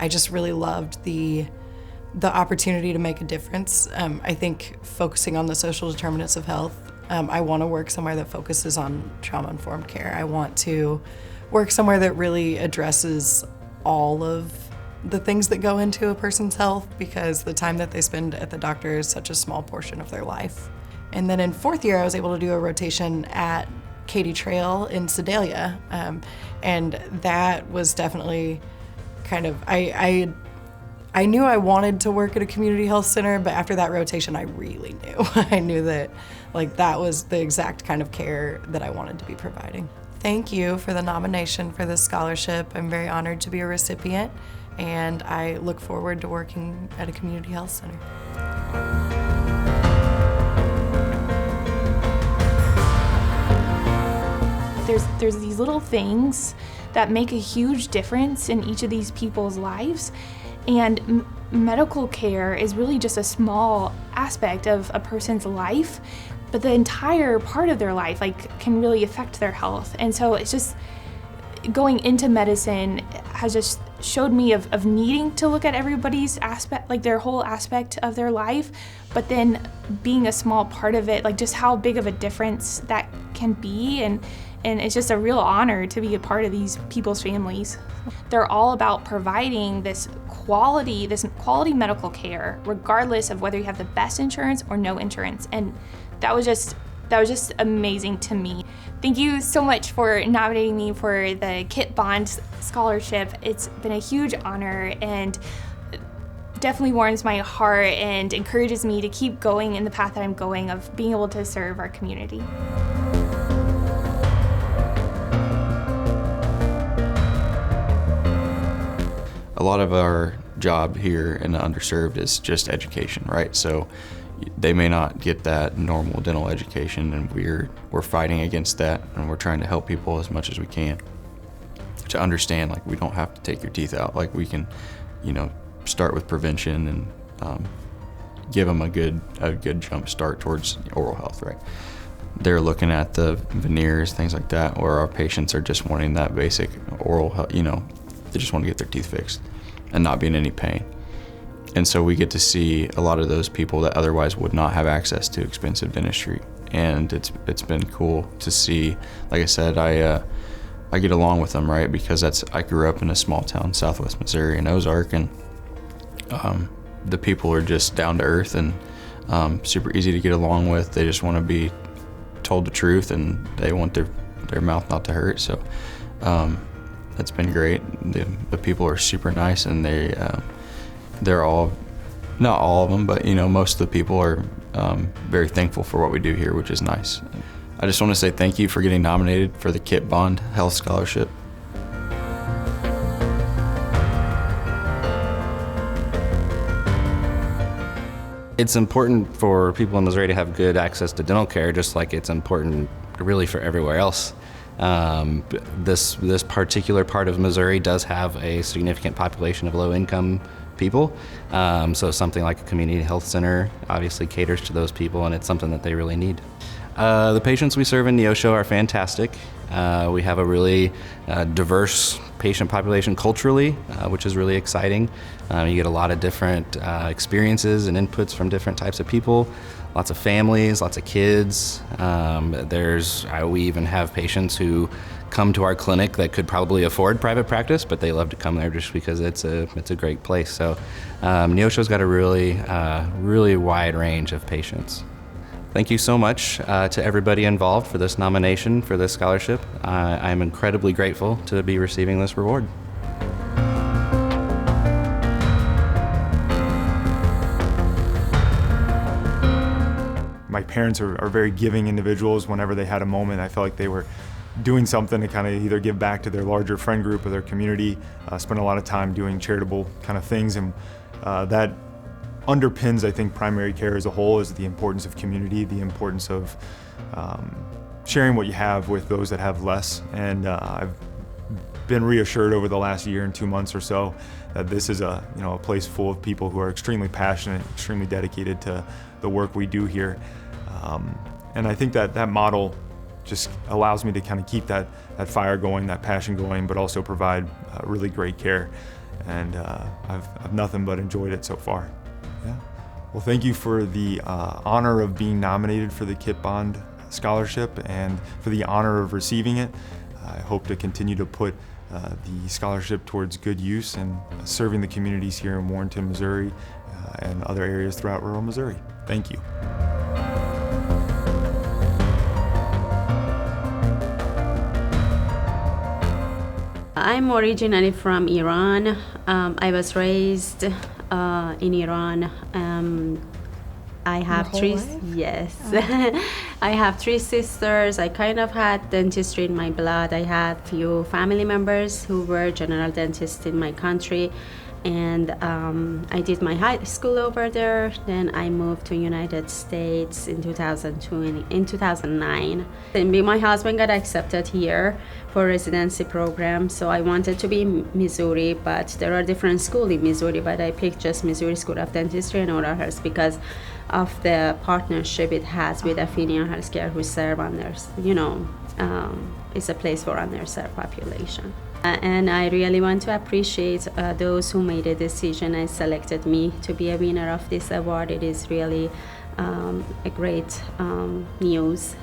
I just really loved the opportunity to make a difference. I think focusing on the social determinants of health, I want to work somewhere that focuses on trauma-informed care. I want to work somewhere that really addresses all of the things that go into a person's health, because the time that they spend at the doctor is such a small portion of their life. And then in fourth year, I was able to do a rotation at Katy Trail in Sedalia, and that was definitely kind of, I knew I wanted to work at a community health center, but after that rotation, I really knew. I knew that that was the exact kind of care that I wanted to be providing. Thank you for the nomination for this scholarship. I'm very honored to be a recipient, and I look forward to working at a community health center. There's these little things that make a huge difference in each of these people's lives, and medical care is really just a small aspect of a person's life, but the entire part of their life can really affect their health. And so it's just, going into medicine has just showed me of needing to look at everybody's aspect, their whole aspect of their life, but then being a small part of it, just how big of a difference that can be. And it's just a real honor to be a part of these people's families. They're all about providing this quality medical care, regardless of whether you have the best insurance or no insurance. And that was just amazing to me. Thank you so much for nominating me for the Kit Bond Scholarship. It's been a huge honor and definitely warms my heart and encourages me to keep going in the path that I'm going of being able to serve our community. A lot of our job here in the underserved is just education, right? So they may not get that normal dental education, and we're fighting against that, and we're trying to help people as much as we can to understand we don't have to take your teeth out. We can, start with prevention and give them a good jump start towards oral health, right? They're looking at the veneers, things like that, where our patients are just wanting that basic oral health, they just want to get their teeth fixed and not be in any pain. And so we get to see a lot of those people that otherwise would not have access to expensive dentistry. And it's been cool to see. Like I said, I get along with them, right? Because I grew up in a small town, Southwest Missouri in Ozark, and the people are just down to earth and super easy to get along with. They just want to be told the truth, and they want their mouth not to hurt. So that's been great. The people are super nice, and they're all, not all of them, but most of the people are very thankful for what we do here, which is nice. I just want to say thank you for getting nominated for the Kit Bond Health Scholarship. It's important for people in Missouri to have good access to dental care, just like it's important really for everywhere else. This particular part of Missouri does have a significant population of low-income people, so something like a community health center obviously caters to those people, and it's something that they really need. The patients we serve in Neosho are fantastic. We have a really diverse patient population culturally, which is really exciting. You get a lot of different experiences and inputs from different types of people, lots of families, lots of kids. We even have patients who come to our clinic that could probably afford private practice, but they love to come there just because it's a great place. So Neosho's got a really wide range of patients. Thank you so much to everybody involved for this nomination for this scholarship. I'm incredibly grateful to be receiving this reward. My parents are very giving individuals. Whenever they had a moment, I felt like they were doing something to kind of either give back to their larger friend group or their community, spend a lot of time doing charitable kind of things, and that underpins, I think, primary care as a whole, is the importance of community, the importance of sharing what you have with those that have less. And I've been reassured over the last year and 2 months or so that this is a place full of people who are extremely passionate, extremely dedicated to the work we do here. And I think that model just allows me to kind of keep that fire going, that passion going, but also provide really great care. and I've nothing but enjoyed it so far. Yeah. Well, thank you for the honor of being nominated for the Kit Bond Scholarship and for the honor of receiving it. I hope to continue to put the scholarship towards good use and serving the communities here in Warrenton, Missouri, and other areas throughout rural Missouri. Thank you. I'm originally from Iran. I was raised in Iran. I have three. Yes, I have three sisters. I kind of had dentistry in my blood. I had few family members who were general dentists in my country, and I did my high school over there. Then I moved to United States in 2009. And my husband got accepted here for residency program, so I wanted to be in Missouri, but there are different schools in Missouri, but I picked just Missouri School of Dentistry and Oral Health because of the partnership it has with Affinia Healthcare, who serve underserved, it's a place for underserved population. And I really want to appreciate those who made a decision and selected me to be a winner of this award. It is really a great news.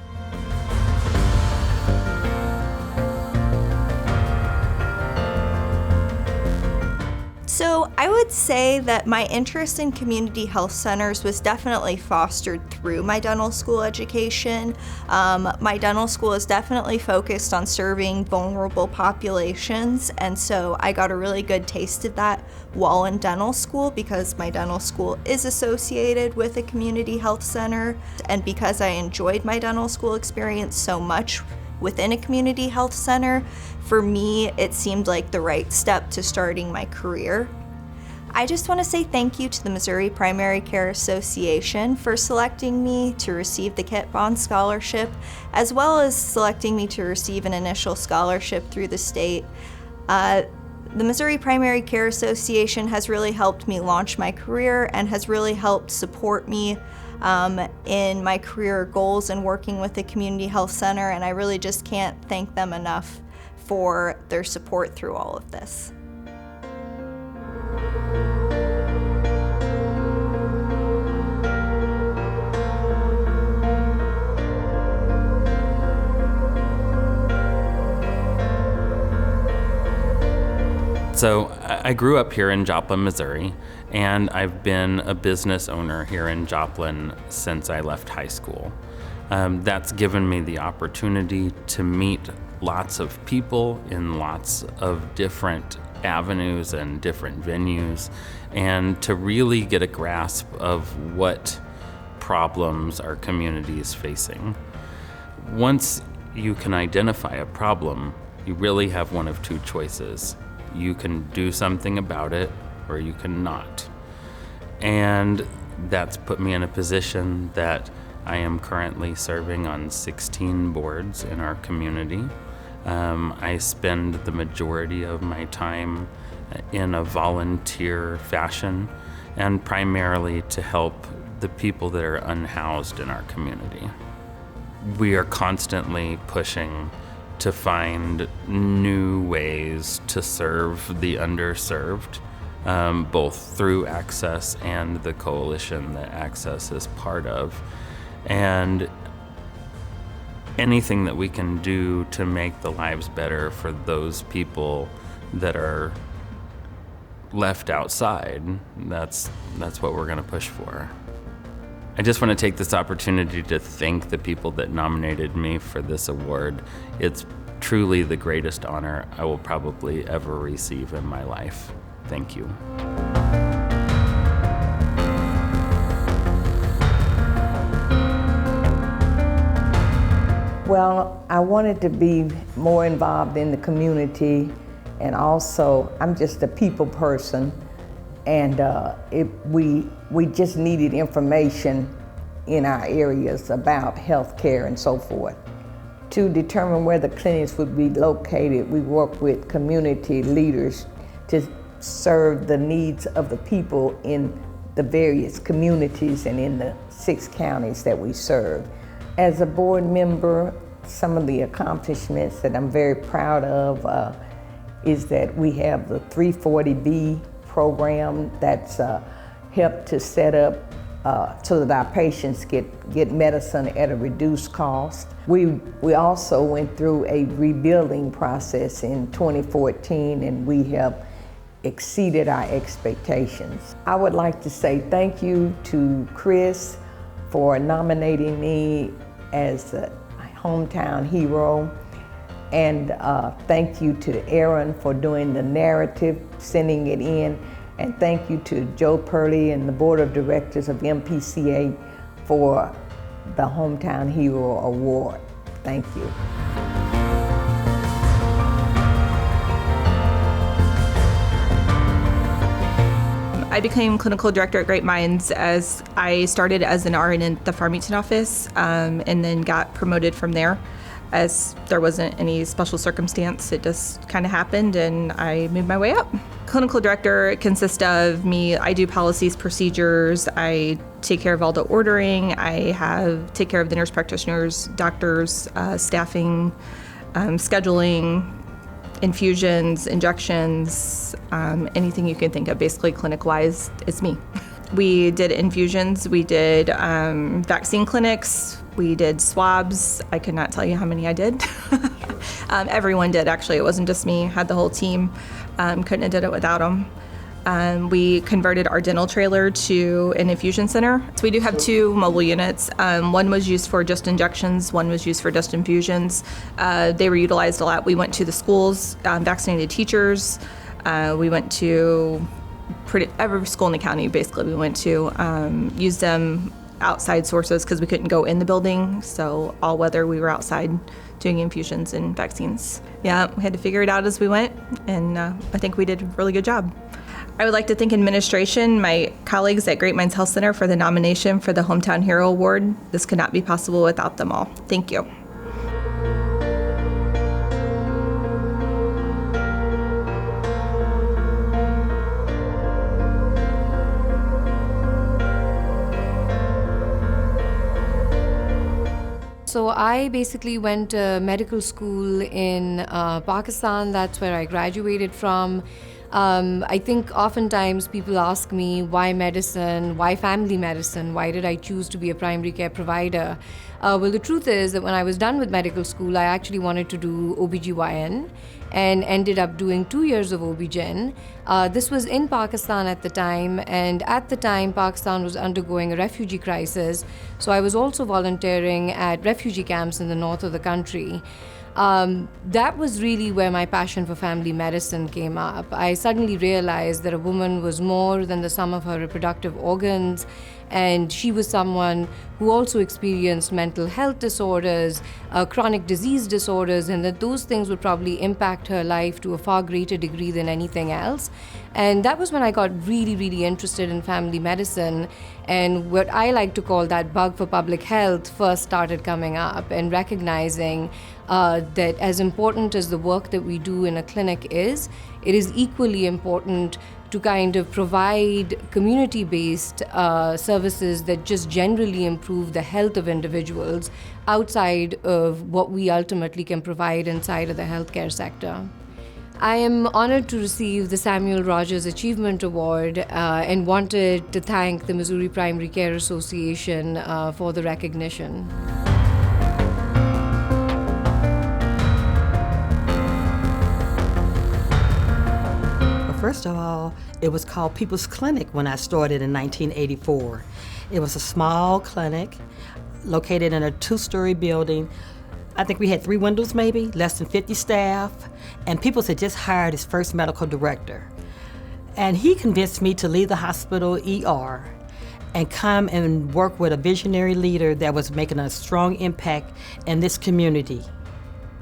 So I would say that my interest in community health centers was definitely fostered through my dental school education. My dental school is definitely focused on serving vulnerable populations, and so I got a really good taste of that while in dental school because my dental school is associated with a community health center, and because I enjoyed my dental school experience so much within a community health center, for me, it seemed like the right step to starting my career. I just want to say thank you to the Missouri Primary Care Association for selecting me to receive the Kit Bond Scholarship, as well as selecting me to receive an initial scholarship through the state. The Missouri Primary Care Association has really helped me launch my career and has really helped support me in my career goals and working with the community health center, and I really just can't thank them enough for their support through all of this. So I grew up here in Joplin, Missouri, and I've been a business owner here in Joplin since I left high school. That's given me the opportunity to meet lots of people in lots of different avenues and different venues, and to really get a grasp of what problems our community is facing. Once you can identify a problem, you really have one of two choices. You can do something about it, or you can not. And that's put me in a position that I am currently serving on 16 boards in our community. I spend the majority of my time in a volunteer fashion, and primarily to help the people that are unhoused in our community. We are constantly pushing to find new ways to serve the underserved, both through Access and the coalition that Access is part of. And anything that we can do to make the lives better for those people that are left outside, that's what we're gonna push for. I just want to take this opportunity to thank the people that nominated me for this award. It's truly the greatest honor I will probably ever receive in my life. Thank you. Well, I wanted to be more involved in the community, and also I'm just a people person, and we just needed information in our areas about healthcare and so forth. To determine where the clinics would be located, we work with community leaders to serve the needs of the people in the various communities and in the 6 counties that we serve. As a board member, some of the accomplishments that I'm very proud of is that we have the 340B program that's helped to set up so that our patients get medicine at a reduced cost. We also went through a rebuilding process in 2014, and we have exceeded our expectations. I would like to say thank you to Chris for nominating me as a hometown hero, and thank you to Aaron for doing the narrative, sending it in, and thank you to Joe Purley and the Board of Directors of MPCA for the Hometown Hero Award. Thank you. I became clinical director at Great Minds as I started as an RN in the Farmington office and then got promoted from there. As there wasn't any special circumstance, it just kind of happened and I moved my way up. Clinical director consists of me. I do policies, procedures, I take care of all the ordering, take care of the nurse practitioners, doctors, staffing, scheduling, infusions, injections, anything you can think of, basically clinic-wise, it's me. We did infusions, we did vaccine clinics, we did swabs. I could not tell you how many I did. Everyone did, actually. It wasn't just me, had the whole team. Couldn't have did it without them. We converted our dental trailer to an infusion center. So we do have 2 mobile units. One was used for just injections, one was used for just infusions. They were utilized a lot. We went to the schools, vaccinated teachers. We went to every school in the county, basically, we went to. Used them outside sources because we couldn't go in the building. So all weather, we were outside doing infusions and vaccines. Yeah, we had to figure it out as we went, and I think we did a really good job. I would like to thank administration, my colleagues at Great Minds Health Center for the nomination for the Hometown Hero Award. This could not be possible without them all. Thank you. So I basically went to medical school in Pakistan. That's where I graduated from. I think oftentimes people ask me, why medicine, why family medicine, why did I choose to be a primary care provider? Well, the truth is that when I was done with medical school, I actually wanted to do OBGYN and ended up doing 2 years of OB-GYN. This was in Pakistan at the time, and at the time Pakistan was undergoing a refugee crisis, so I was also volunteering at refugee camps in the north of the country. That was really where my passion for family medicine came up. I suddenly realized that a woman was more than the sum of her reproductive organs, and she was someone who also experienced mental health disorders, chronic disease disorders, and that those things would probably impact her life to a far greater degree than anything else. And that was when I got really, really interested in family medicine, and what I like to call that bug for public health first started coming up, and recognizing that as important as the work that we do in a clinic is, it is equally important to kind of provide community-based services that just generally improve the health of individuals outside of what we ultimately can provide inside of the healthcare sector. I am honored to receive the Samuel Rogers Achievement Award and wanted to thank the Missouri Primary Care Association for the recognition. First of all, it was called People's Clinic when I started in 1984. It was a small clinic located in a 2-story building. I think we had 3 windows maybe, less than 50 staff, and Peoples had just hired his first medical director. And he convinced me to leave the hospital ER and come and work with a visionary leader that was making a strong impact in this community.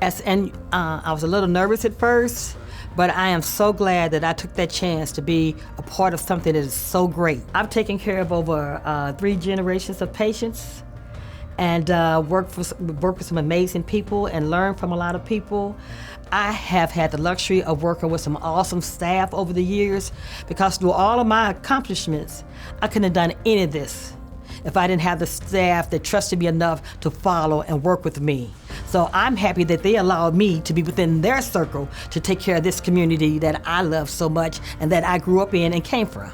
I was a little nervous at first, but I am so glad that I took that chance to be a part of something that is so great. I've taken care of over 3 generations of patients and worked with some amazing people and learned from a lot of people. I have had the luxury of working with some awesome staff over the years, because through all of my accomplishments, I couldn't have done any of this if I didn't have the staff that trusted me enough to follow and work with me. So I'm happy that they allowed me to be within their circle to take care of this community that I love so much and that I grew up in and came from.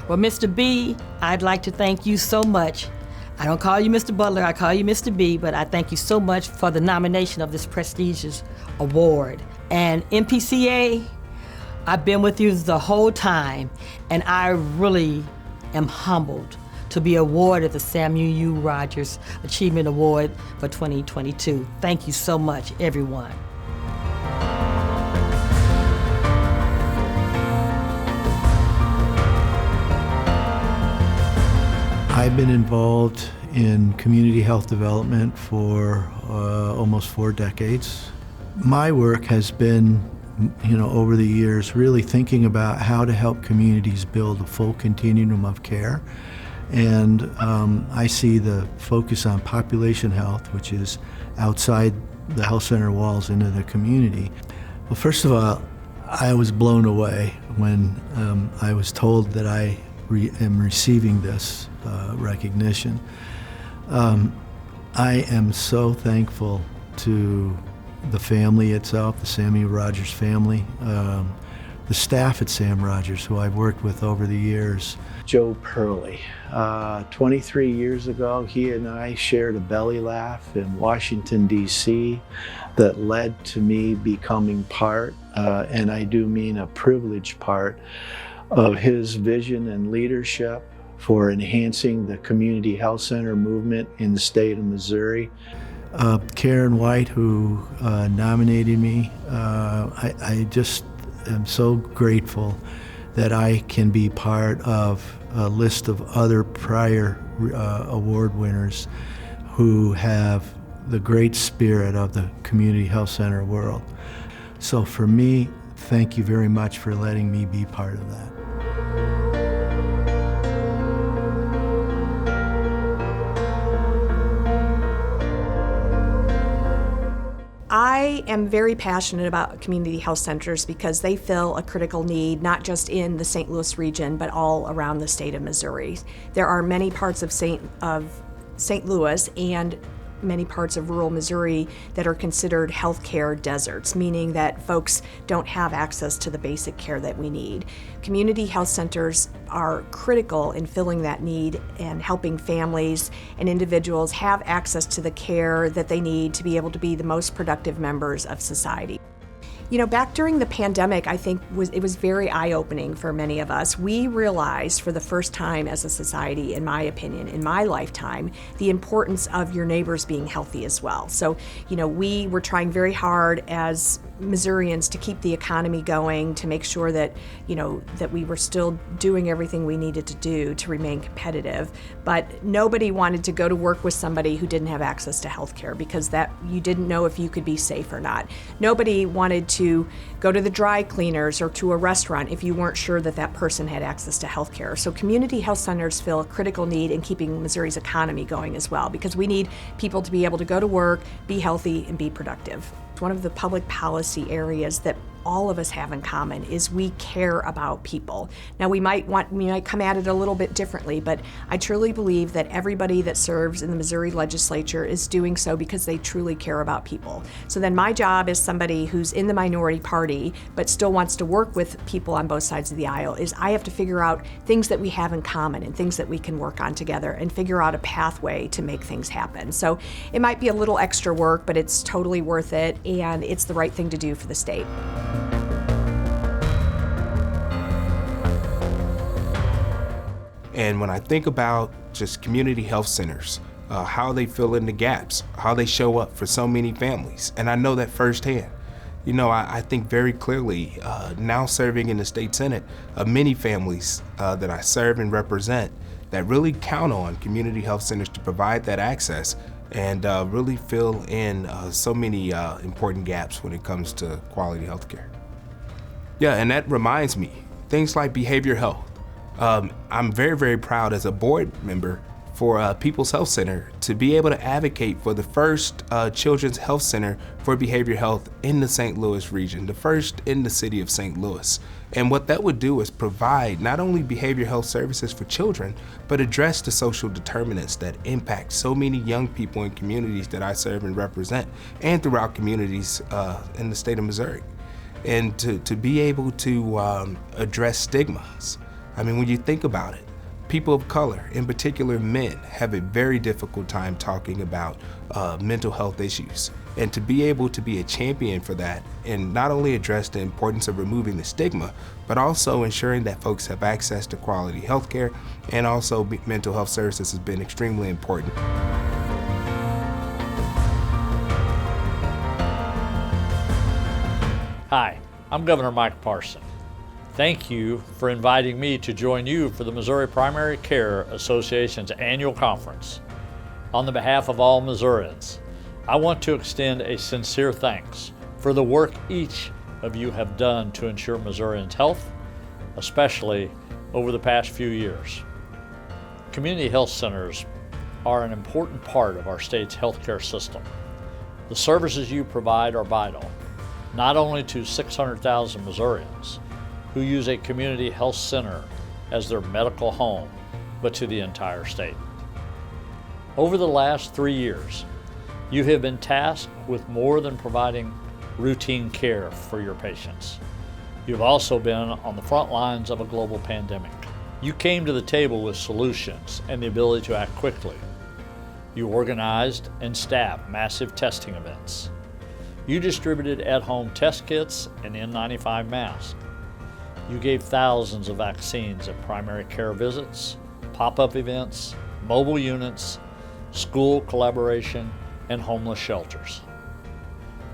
Well, Mr. B, I'd like to thank you so much. I don't call you Mr. Butler, I call you Mr. B, but I thank you so much for the nomination of this prestigious award. And MPCA, I've been with you the whole time, and I really am humbled to be awarded the Samuel U. Rogers Achievement Award for 2022. Thank you so much, everyone. I've been involved in community health development for almost 4 decades. My work has been, over the years, really thinking about how to help communities build a full continuum of care. And I see the focus on population health, which is outside the health center walls into the community. Well, first of all, I was blown away when I was told that I am receiving this recognition. I am so thankful to the family itself, the Samuel Rogers family, the staff at Sam Rogers, who I've worked with over the years. Joe Purley. 23 years ago, he and I shared a belly laugh in Washington, D.C. that led to me becoming part, and I do mean a privileged part, of his vision and leadership for enhancing the community health center movement in the state of Missouri. Karen White, who nominated me, I just am so grateful that I can be part of a list of other prior award winners who have the great spirit of the community health center world. So for me, thank you very much for letting me be part of that. I am very passionate about community health centers because they fill a critical need, not just in the St. Louis region, but all around the state of Missouri. There are many parts of St. Louis and many parts of rural Missouri that are considered healthcare deserts, meaning that folks don't have access to the basic care that we need. Community health centers are critical in filling that need and helping families and individuals have access to the care that they need to be able to be the most productive members of society. Back during the pandemic, I think it was very eye-opening for many of us. We realized for the first time as a society, in my opinion, in my lifetime, the importance of your neighbors being healthy as well. So, we were trying very hard as Missourians to keep the economy going, to make sure that, that we were still doing everything we needed to do to remain competitive. But nobody wanted to go to work with somebody who didn't have access to health care because that you didn't know if you could be safe or not. Nobody wanted to go to the dry cleaners or to a restaurant if you weren't sure that that person had access to health care. So community health centers fill a critical need in keeping Missouri's economy going as well, because we need people to be able to go to work, be healthy, and be productive. One of the public policy areas that all of us have in common is we care about people. Now we might come at it a little bit differently, but I truly believe that everybody that serves in the Missouri legislature is doing so because they truly care about people. So then my job as somebody who's in the minority party but still wants to work with people on both sides of the aisle is I have to figure out things that we have in common and things that we can work on together and figure out a pathway to make things happen. So it might be a little extra work, but it's totally worth it, and it's the right thing to do for the state. And when I think about just community health centers, how they fill in the gaps, how they show up for so many families, and I know that firsthand. I think very clearly, now serving in the state senate, many families that I serve and represent that really count on community health centers to provide that access and really fill in so many important gaps when it comes to quality health care. Yeah, and that reminds me, things like behavioral health. I'm very, very proud as a board member for People's Health Center to be able to advocate for the first children's health center for behavioral health in the St. Louis region, the first in the city of St. Louis. And what that would do is provide not only behavioral health services for children, but address the social determinants that impact so many young people in communities that I serve and represent, and throughout communities in the state of Missouri. And to be able to address stigmas. I mean, when you think about it, people of color, in particular men, have a very difficult time talking about mental health issues. And to be able to be a champion for that and not only address the importance of removing the stigma, but also ensuring that folks have access to quality health care and also mental health services has been extremely important. Hi, I'm Governor Mike Parson. Thank you for inviting me to join you for the Missouri Primary Care Association's annual conference. On the behalf of all Missourians, I want to extend a sincere thanks for the work each of you have done to ensure Missourians' health, especially over the past few years. Community health centers are an important part of our state's healthcare system. The services you provide are vital, not only to 600,000 Missourians who use a community health center as their medical home, but to the entire state. Over the last 3 years, you have been tasked with more than providing routine care for your patients. You've also been on the front lines of a global pandemic. You came to the table with solutions and the ability to act quickly. You organized and staffed massive testing events. You distributed at-home test kits and N95 masks. You gave thousands of vaccines at primary care visits, pop-up events, mobile units, school collaboration, and homeless shelters.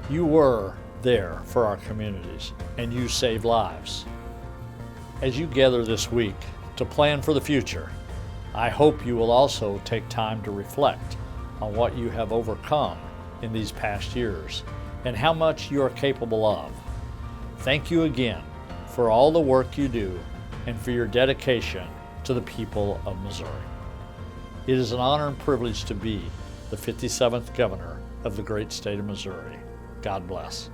You were there for our communities, and you saved lives. As you gather this week to plan for the future, I hope you will also take time to reflect on what you have overcome in these past years and how much you are capable of. Thank you again for all the work you do and for your dedication to the people of Missouri. It is an honor and privilege to be the 57th governor of the great state of Missouri. God bless.